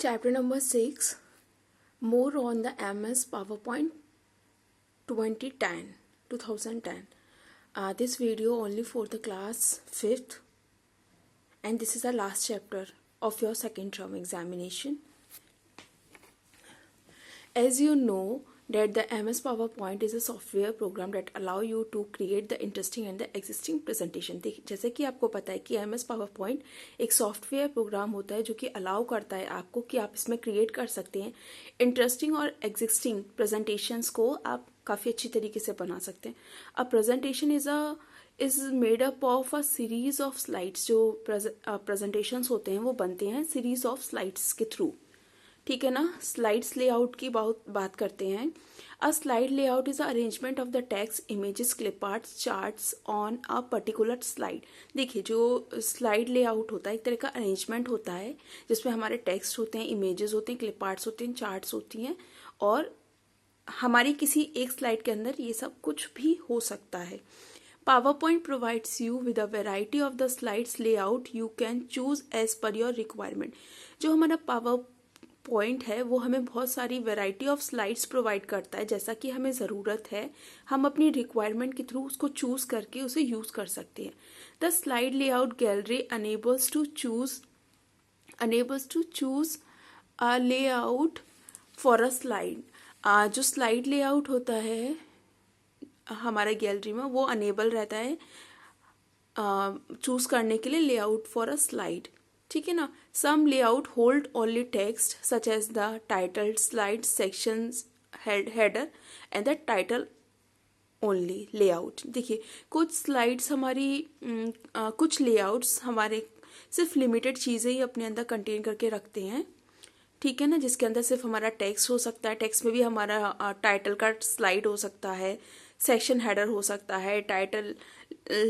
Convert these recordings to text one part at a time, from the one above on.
Chapter number 6, more on the MS PowerPoint 2010. This video only for the class 5th, and this is the last chapter of your second term examination. As you know that the MS PowerPoint is a software program that allow you to create the interesting and the existing presentation. जैसे कि आपको पता है कि MS PowerPoint एक software program होता है जो कि अलाउ करता है आपको कि आप इसमें क्रिएट कर सकते हैं इंटरेस्टिंग और एग्जिस्टिंग प्रेजेंटेशंस को आप काफ़ी अच्छी तरीके से बना सकते हैं. A presentation is made up of a series of slides. जो प्रेजेंटेशंस होते हैं वो बनते हैं सीरीज ऑफ स्लाइड्स के थ्रू. ठीक है ना. स्लाइड्स लेआउट की बात करते हैं. अ slide layout is arrangement of the text, images, clip arts, charts on a particular slide. देखिए, जो स्लाइड लेआउट होता है एक तरह का अरेंजमेंट होता है जिसमें हमारे टेक्स्ट होते हैं, इमेजेस होते हैं, क्लिप आर्ट्स होते हैं, चार्ट्स होती हैं, और हमारी किसी एक स्लाइड के अंदर ये सब कुछ भी हो सकता है. PowerPoint provides you with a variety of the slides layout you can choose as per your requirement. जो हमारा PowerPoint है वो हमें बहुत सारी वैरायटी ऑफ स्लाइड्स प्रोवाइड करता है. जैसा कि हमें ज़रूरत है हम अपनी रिक्वायरमेंट के थ्रू उसको चूज़ करके उसे यूज़ कर सकते हैं. The slide layout gallery enables to choose a layout for a slide. जो स्लाइड लेआउट होता है हमारे गैलरी में वो अनेबल रहता है चूज करने के लिए लेआउट फॉर अ स्लाइड. ठीक है ना. Some layout hold only text such as the title slide, sections, header and the title only layout. देखिए, कुछ स्लाइड्स कुछ लेआउट्स हमारे सिर्फ लिमिटेड चीज़ें ही अपने अंदर कंटेन करके रखते हैं. ठीक है ना. जिसके अंदर सिर्फ हमारा टेक्स्ट हो सकता है. टेक्स्ट में भी हमारा टाइटल का स्लाइड हो सकता है, सेक्शन हेडर हो सकता है, टाइटल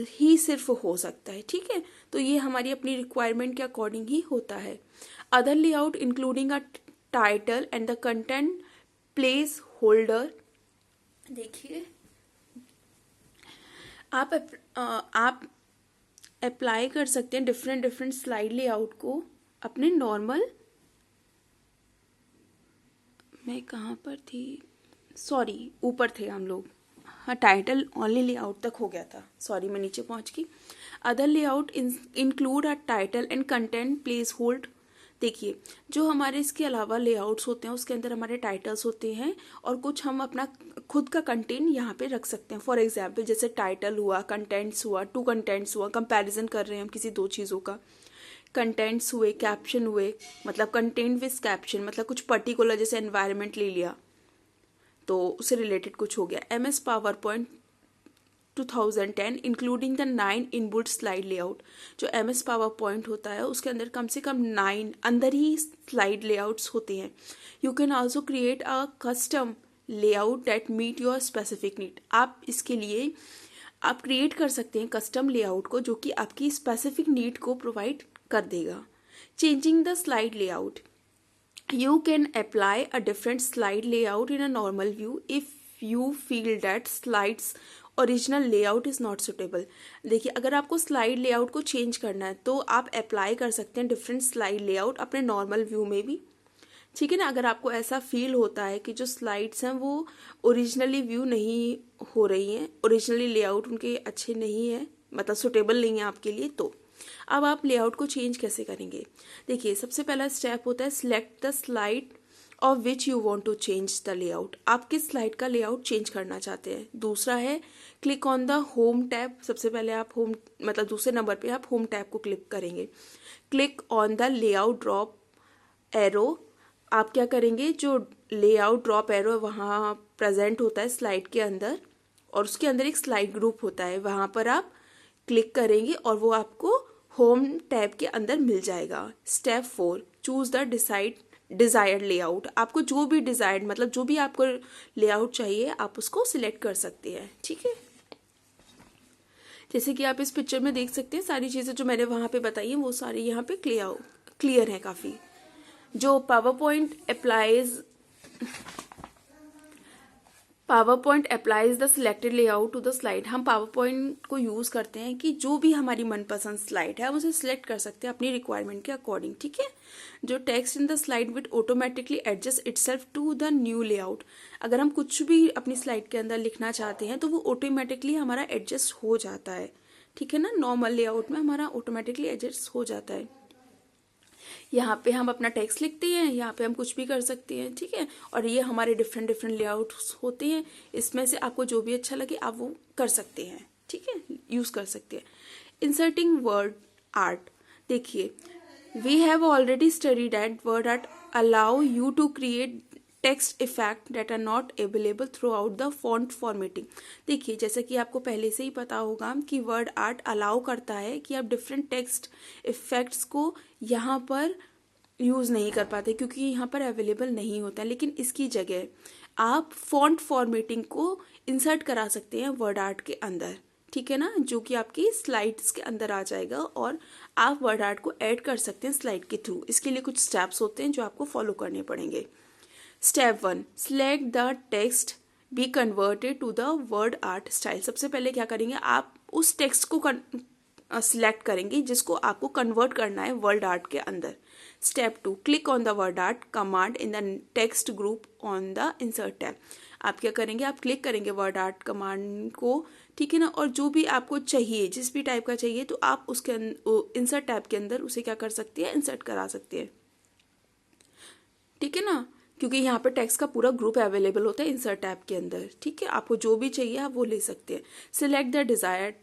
ही सिर्फ हो सकता है. ठीक है. तो ये हमारी अपनी रिक्वायरमेंट के अकॉर्डिंग ही होता है. Other layout including a title and the content place holder. देखिए, आप अप्लाई कर सकते हैं डिफरेंट स्लाइड लेआउट को अपने नॉर्मल. मैं कहाँ पर थी, सॉरी ऊपर थे हम लोग. हाँ, टाइटल ओनली लेआउट तक हो गया था, सॉरी मैं नीचे पहुँच गई. Other layout include a title and content place hold. देखिए, जो हमारे इसके अलावा लेआउट्स होते हैं उसके अंदर हमारे टाइटल्स होते हैं और कुछ हम अपना खुद का कंटेंट यहाँ पे रख सकते हैं. फॉर एग्जाम्पल जैसे टाइटल हुआ, कंटेंट्स हुआ, टू कंटेंट्स हुआ, कंपैरिजन कर रहे हैं हम किसी दो चीज़ों का. कंटेंट्स हुए, कैप्शन हुए, मतलब कंटेंट विद कैप्शन, मतलब कुछ पर्टिकुलर जैसे एनवायरनमेंट ले लिया तो उससे रिलेटेड कुछ हो गया. MS PowerPoint 2010 including the 9 inbuilt slide layout. जो MS PowerPoint होता है उसके अंदर कम से कम 9 अंदर ही स्लाइड लेआउट्स होते हैं. You can also create a custom layout that meet your specific need. आप इसके लिए आप क्रिएट कर सकते हैं कस्टम लेआउट को जो कि आपकी स्पेसिफिक नीड को प्रोवाइड कर देगा. Changing the slide layout. You can apply a different slide layout in a normal view if you feel that slides original layout is not suitable. देखिए, अगर आपको स्लाइड लेआउट को चेंज करना है तो आप अप्लाई कर सकते हैं डिफरेंट स्लाइड लेआउट अपने नॉर्मल व्यू में भी. ठीक है ना. अगर आपको ऐसा फील होता है कि जो स्लाइड्स हैं वो ओरिजिनली व्यू नहीं हो रही हैं, ओरिजिनली लेआउट उनके अच्छे नहीं है, मतलब सुटेबल नहीं है आपके लिए, तो अब आप लेआउट को चेंज कैसे करेंगे. देखिए, सबसे पहला स्टेप होता है select the slide of which you want to change the layout. आप किस स्लाइड का लेआउट चेंज करना चाहते हैं. दूसरा है click on the home tab. सबसे पहले आप होम, मतलब दूसरे नंबर पे आप होम टैब को क्लिक करेंगे. Click on the layout drop arrow. आप क्या करेंगे, जो लेआउट ड्रॉप एरो वहाँ प्रेजेंट होता है स्लाइड के अंदर और उसके अंदर एक स्लाइड ग्रुप होता है, वहाँ पर आप क्लिक करेंगे और वो आपको होम टैब के अंदर मिल जाएगा. Step 4 choose the desired layout. आपको जो भी डिजायर्ड, मतलब जो भी आपको लेआउट चाहिए आप उसको सिलेक्ट कर सकते हैं. ठीक है. जैसे कि आप इस पिक्चर में देख सकते हैं सारी चीज़ें जो मैंने वहाँ पे बताई हैं वो सारी यहाँ पे क्लियर है काफ़ी. जो PowerPoint PowerPoint applies the selected layout to the slide. हम पावर पॉइंट को यूज करते हैं कि जो भी हमारी मनपसंद स्लाइड है हम उसे सिलेक्ट कर सकते हैं अपनी रिक्वायरमेंट के अकॉर्डिंग, ठीक है। जो text in the slide with automatically adjust itself to the new layout. अगर हम कुछ भी अपनी स्लाइड के अंदर लिखना चाहते हैं तो वो ऑटोमेटिकली हमारा एडजस्ट हो जाता है, ठीक है ना। नॉर्मल लेआउट में हमारा ऑटोमेटिकली एडजस्ट हो जाता है। यहाँ पे हम अपना टेक्स्ट लिखते हैं, यहाँ पे हम कुछ भी कर सकते हैं, ठीक है। और ये हमारे डिफरेंट डिफरेंट लेआउट्स होते हैं, इसमें से आपको जो भी अच्छा लगे आप वो कर सकते हैं, ठीक है, यूज कर सकते हैं। इंसर्टिंग वर्ड आर्ट, देखिए we have already studied that word art allow you to create text effect that are not available throughout the font formatting. देखिए जैसे कि आपको पहले से ही पता होगा कि वर्ड आर्ट अलाउ करता है कि आप डिफरेंट टेक्स्ट इफेक्ट्स को यहाँ पर यूज़ नहीं कर पाते क्योंकि यहाँ पर अवेलेबल नहीं होता है, लेकिन इसकी जगह आप फॉन्ट फॉर्मेटिंग को इंसर्ट करा सकते हैं वर्ड आर्ट के अंदर, ठीक है ना, जो कि आपकी स्लाइड्स के अंदर आ जाएगा और आप वर्ड आर्ट को ऐड कर सकते हैं स्लाइड के थ्रू। इसके लिए कुछ स्टेप्स होते हैं जो आपको फॉलो करने पड़ेंगे। Step 1, select the text be converted to the word art style. सबसे पहले क्या करेंगे, आप उस टेक्स्ट को सिलेक्ट करेंगे जिसको आपको कन्वर्ट करना है वर्ड आर्ट के अंदर। Step 2, click on the word art command in the text group on the insert tab. आप क्या करेंगे, आप क्लिक करेंगे वर्ड आर्ट कमांड को, ठीक है ना, और जो भी आपको चाहिए जिस भी टाइप का चाहिए तो आप उसके इंसर्ट टैब के अंदर उसे क्या कर सकते हैं, इंसर्ट करा सकते हैं, ठीक है ना, क्योंकि यहाँ पे टेक्स्ट का पूरा ग्रुप अवेलेबल होता है इंसर्ट टैब के अंदर, ठीक है। आपको जो भी चाहिए आप वो ले सकते हैं। सिलेक्ट द डिजायर्ड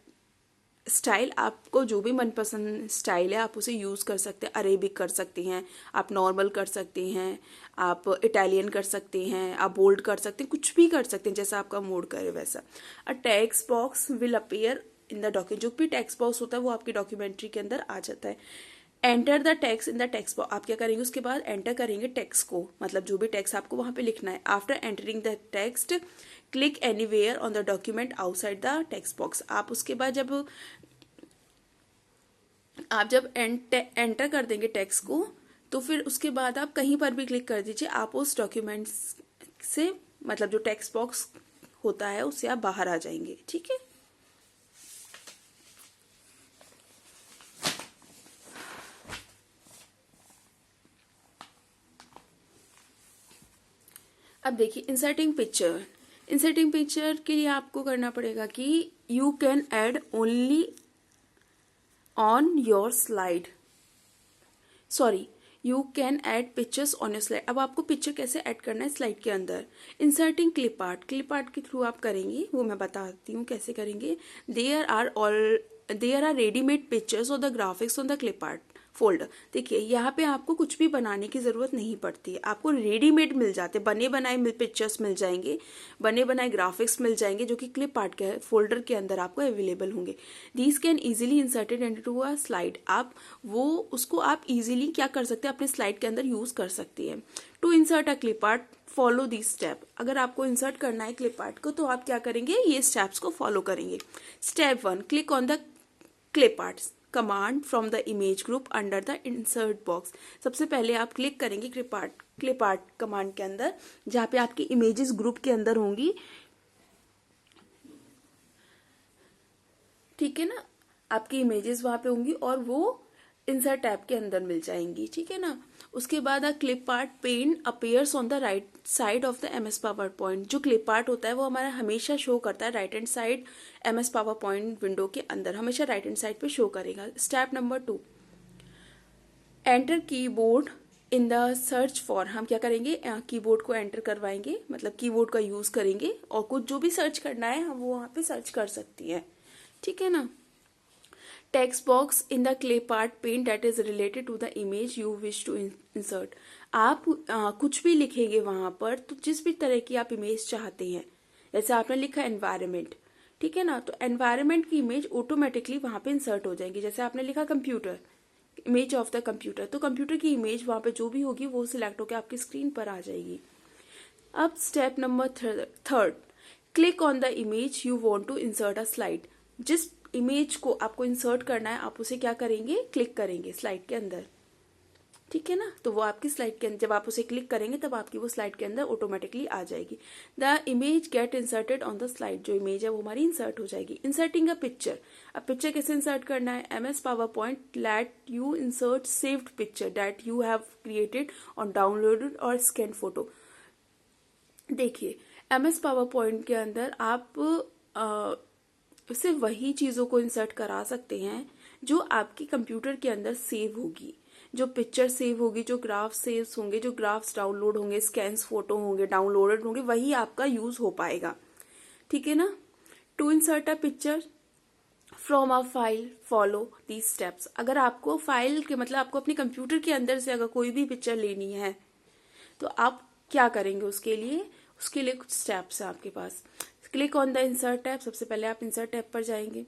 स्टाइल, आपको जो भी मनपसंद स्टाइल है आप उसे यूज़ कर सकते हैं। अरेबिक कर सकते हैं, आप नॉर्मल कर सकते हैं, आप इटालियन कर सकते हैं, आप बोल्ड कर सकते हैं, कुछ भी कर सकते हैं जैसा आपका मूड करे वैसा। A text box will appear in the document, जो भी टेक्स्ट बॉक्स होता है वो आपकी डॉक्यूमेंट्री के अंदर आ जाता है। Enter the text in the text box, आप क्या करेंगे उसके बाद एंटर करेंगे टेक्स्ट को, मतलब जो भी टेक्स्ट आपको वहां पे लिखना है। After entering the text click anywhere on the document outside the text box. आप उसके बाद जब एंटर कर देंगे टेक्स्ट को तो फिर उसके बाद आप कहीं पर भी क्लिक कर दीजिए, आप उस डॉक्यूमेंट से, मतलब जो टेक्स्ट बॉक्स होता है उससे आप बाहर आ जाएंगे, ठीक है। अब देखिए इंसर्टिंग पिक्चर। इंसर्टिंग पिक्चर के लिए आपको करना पड़ेगा कि you can add only on your slide, sorry, you can add pictures on your slide. अब आपको पिक्चर कैसे ऐड करना है स्लाइड के अंदर। Inserting clip art, clip art के थ्रू आप करेंगे, वो मैं बताती हूँ कैसे करेंगे। देयर आर रेडीमेड पिक्चर्स और the graphics on the clip art folder. देखिए यहाँ पे आपको कुछ भी बनाने की जरूरत नहीं पड़ती है, आपको रेडीमेड मिल जाते, बने बनाए पिक्चर्स मिल जाएंगे, बने बनाए ग्राफिक्स मिल जाएंगे जो कि क्लिप आर्ट के फोल्डर के अंदर आपको अवेलेबल होंगे। These can easily inserted into a slide, आप वो उसको आप इजीली क्या कर सकते हैं, अपने स्लाइड के अंदर यूज कर सकते हैं। To insert a clip art follow this step, अगर आपको इंसर्ट करना है क्लिप आर्ट को तो आप क्या करेंगे, ये स्टेप्स को फॉलो करेंगे। Step 1, click on the clip art command from the image group under the insert box. सबसे पहले आप क्लिक करेंगे क्लिप आर्ट कमांड के अंदर जहां पे आपकी इमेजेस ग्रुप के अंदर होंगी, ठीक है ना, आपकी इमेजेस वहां पे होंगी और वो इंसर्ट टैब के अंदर मिल जाएंगी, ठीक है ना। उसके बाद clip art pane appears on the right side of the MS PowerPoint. जो क्लिप आर्ट होता है वो हमारा हमेशा शो करता है right hand side, MS PowerPoint window के अंदर हमेशा राइट हैंड साइड पे शो करेगा। Step number 2, enter keyboard in the search for, हम क्या करेंगे, कीबोर्ड को एंटर करवाएंगे, मतलब कीबोर्ड का यूज करेंगे और कुछ जो भी सर्च करना है हम वो वहां पे सर्च कर सकती है, ठीक है ना। Text box in the clip art pane that is related to the image you wish to insert. आप कुछ भी लिखेंगे वहां पर, तो जिस भी तरह की आप इमेज चाहते हैं, जैसे आपने लिखा एनवायरमेंट, ठीक है ना, तो एनवायरमेंट की इमेज ऑटोमेटिकली वहां पे इंसर्ट हो जाएगी। जैसे आपने लिखा computer, image of the computer, तो कंप्यूटर की इमेज वहां पे जो भी होगी वो सिलेक्ट होकर आपकी स्क्रीन पर आ जाएगी। अब step number 3, click on the image you want to insert a slide. जिस इमेज को आपको इंसर्ट करना है आप उसे क्या करेंगे, क्लिक करेंगे स्लाइड के अंदर, ठीक है ना। तो वो आपकी स्लाइड के अंदर, जब आप उसे क्लिक करेंगे तब आपकी वो स्लाइड के अंदर ऑटोमेटिकली आ जाएगी। The image get inserted on the slide, जो इमेज है वो हमारी इंसर्ट हो जाएगी। इंसर्टिंग अ पिक्चर, अब पिक्चर कैसे इंसर्ट करना है, MS PowerPoint let you insert saved picture that you have created on downloaded और स्कैन फोटो। देखिए MS पावर पॉइंट के अंदर आप सिर्फ वही चीज़ों को इंसर्ट करा सकते हैं जो आपकी कंप्यूटर के अंदर सेव होगी, जो पिक्चर सेव होगी, जो ग्राफ सेव होंगे, जो ग्राफ्स डाउनलोड होंगे, स्कैन्स फोटो होंगे, डाउनलोडेड होंगे, वही आपका यूज हो पाएगा। ठीक है ना। To insert a picture from a file follow these steps. अगर आपको फाइल के मतलब आपको अपने कंप्यूटर के अंदर से अगर कोई भी पिक्चर लेनी है तो आप क्या करेंगे उसके लिए कुछ स्टेप्स है आपके पास। Click on the insert tab, सबसे पहले आप इंसर्ट टैब पर जाएंगे।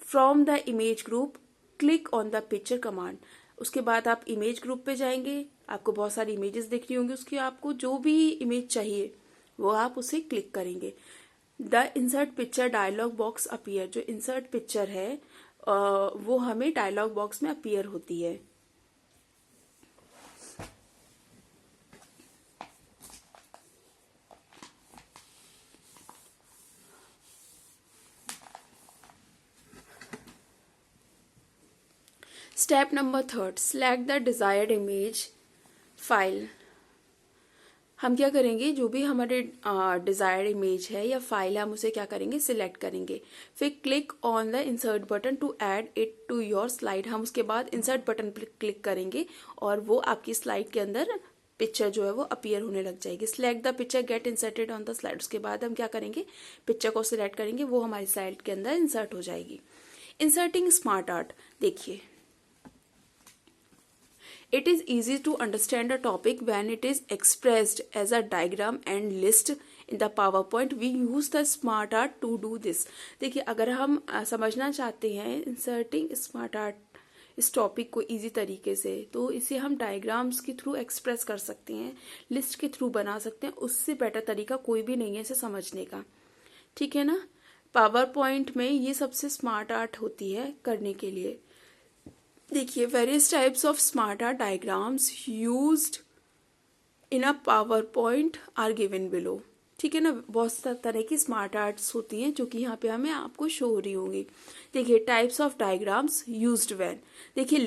From the image group click on the picture command, उसके बाद आप इमेज ग्रुप पे जाएंगे, आपको बहुत सारी इमेजेस दिख रही होंगी, उसकी आपको जो भी इमेज चाहिए वो आप उसे क्लिक करेंगे। The insert picture dialog box appear, जो इंसर्ट पिक्चर है वो हमें डायलॉग बॉक्स में अपीयर होती है। Step number 3, select the desired image file. हम क्या करेंगे, जो भी हमारे डिजायर्ड इमेज है या फाइल है हम उसे क्या करेंगे, सिलेक्ट करेंगे। फिर click on the insert button to add it to your slide, हम उसके बाद इंसर्ट बटन पर क्लिक करेंगे और वो आपकी स्लाइड के अंदर पिक्चर जो है वो अपीयर होने लग जाएगी। Select the picture get inserted on the slide, उसके बाद हम क्या करेंगे, पिक्चर को सिलेक्ट करेंगे, वो हमारी स्लाइड के अंदर इंसर्ट हो जाएगी। इंसर्टिंग स्मार्ट आर्ट, देखिए it is easy to understand a topic when it is expressed as a diagram and list in the PowerPoint. We use the smart art to do this. देखिए अगर हम समझना चाहते हैं inserting smart art इस topic को easy तरीके से, तो इसे हम डायग्राम्स के थ्रू एक्सप्रेस कर सकते हैं, लिस्ट के थ्रू बना सकते हैं, उससे बेटर तरीका कोई भी नहीं है इसे समझने का। ठीक है ना। पावर पॉइंट में ये सबसे स्मार्ट आर्ट होती है करने के लिए। देखिए various types of smart art diagrams used in a PowerPoint are given below. ठीक है ना। बहुत तरह की स्मार्ट आर्ट्स होती हैं जो कि यहाँ पे हमें आपको शो हो रही होंगी। देखिए types of diagrams used when, देखिए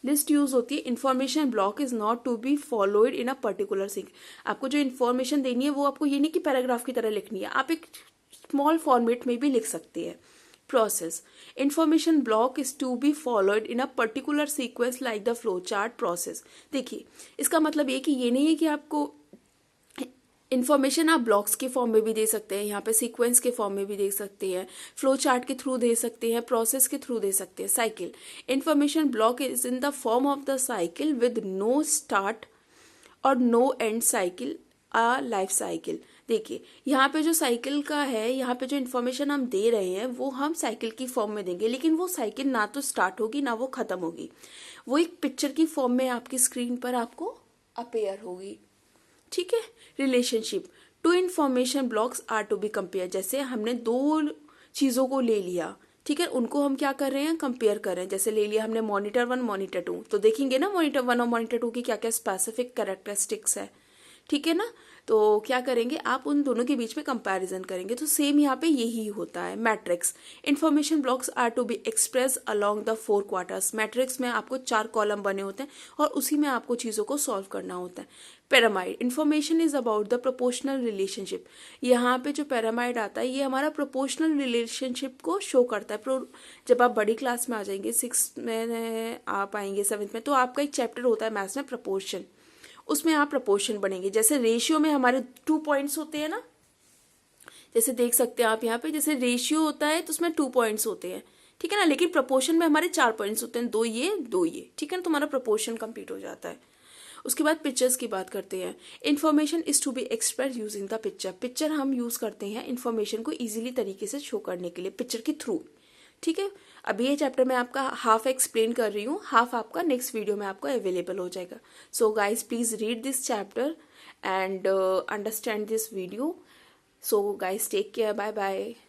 लिस्ट यूज होती है। Information block is not to be followed in a particular thing, आपको जो इन्फॉर्मेशन देनी है वो आपको ये नहीं कि पैराग्राफ की तरह लिखनी है, आप एक स्मॉल फॉर्मेट में भी लिख सकते हैं। Process, information block is to be followed in a particular sequence like the flow chart process। देखिए इसका मतलब ये कि ये नहीं है कि आपको इन्फॉर्मेशन आप ब्लॉक्स के फॉर्म में भी दे सकते हैं, यहाँ पे सीक्वेंस के फॉर्म में भी दे सकते हैं, फ्लो चार्ट के थ्रू दे सकते हैं, प्रोसेस के थ्रू दे सकते हैं। Cycle, information block is in the form of the cycle with no start और no end cycle, a life cycle. देखिए यहाँ पे जो साइकिल का है, यहाँ पे जो इन्फॉर्मेशन हम दे रहे हैं वो हम साइकिल की फॉर्म में देंगे, लेकिन वो साइकिल ना तो स्टार्ट होगी ना वो खत्म होगी, वो एक पिक्चर की फॉर्म में आपकी स्क्रीन पर आपको अपेयर होगी। ठीक है। Relationship, two information blocks are to be compare, जैसे हमने दो चीजों को ले लिया, ठीक है, उनको हम क्या कर रहे हैं, कंपेयर कर रहे हैं। जैसे ले लिया हमने मॉनिटर 1 मॉनिटर 2, तो देखेंगे ना मॉनिटर 1 और मॉनिटर 2 की क्या क्या स्पेसिफिक कैरेक्टरिस्टिक्स है। ठीक है ना। तो क्या करेंगे, आप उन दोनों के बीच में कंपैरिजन करेंगे। तो सेम यहाँ पे यही होता है। Matrix, information blocks are to be express along the 4 quarters. Matrix में आपको 4 कॉलम बने होते हैं और उसी में आपको चीजों को सॉल्व करना होता है। Pyramid, information is about the proportional relationship. यहाँ पे जो पिरामिड आता है ये हमारा प्रोपोर्शनल रिलेशनशिप को शो करता है। जब आप बड़ी क्लास में आ जाएंगे, 6 में आप आएंगे, 7th में, तो आपका एक चैप्टर होता है मैथ्स में प्रपोर्शन, उसमें आप प्रपोर्शन बनेंगे। जैसे रेशियो में हमारे 2 पॉइंट्स होते हैं ना, जैसे देख सकते हैं आप यहाँ पे, जैसे रेशियो होता है तो उसमें 2 पॉइंट्स होते हैं, ठीक है ना, लेकिन प्रपोर्शन में हमारे 4 पॉइंट्स होते हैं, 2 ये 2 ये, ठीक है ना, तो हमारा प्रपोर्शन कंप्लीट हो जाता है। उसके बाद पिक्चर्स की बात करते हैं। Information is to be express using the picture. Picture हम यूज करते हैं इन्फॉर्मेशन को इजीली तरीके से शो करने के लिए पिक्चर के थ्रू। ठीक है। अभी ये चैप्टर मैं आपका हाफ एक्सप्लेन कर रही हूँ, हाफ आपका नेक्स्ट वीडियो में आपको अवेलेबल हो जाएगा। So guys please read this chapter and understand this video. So guys, take care. Bye bye.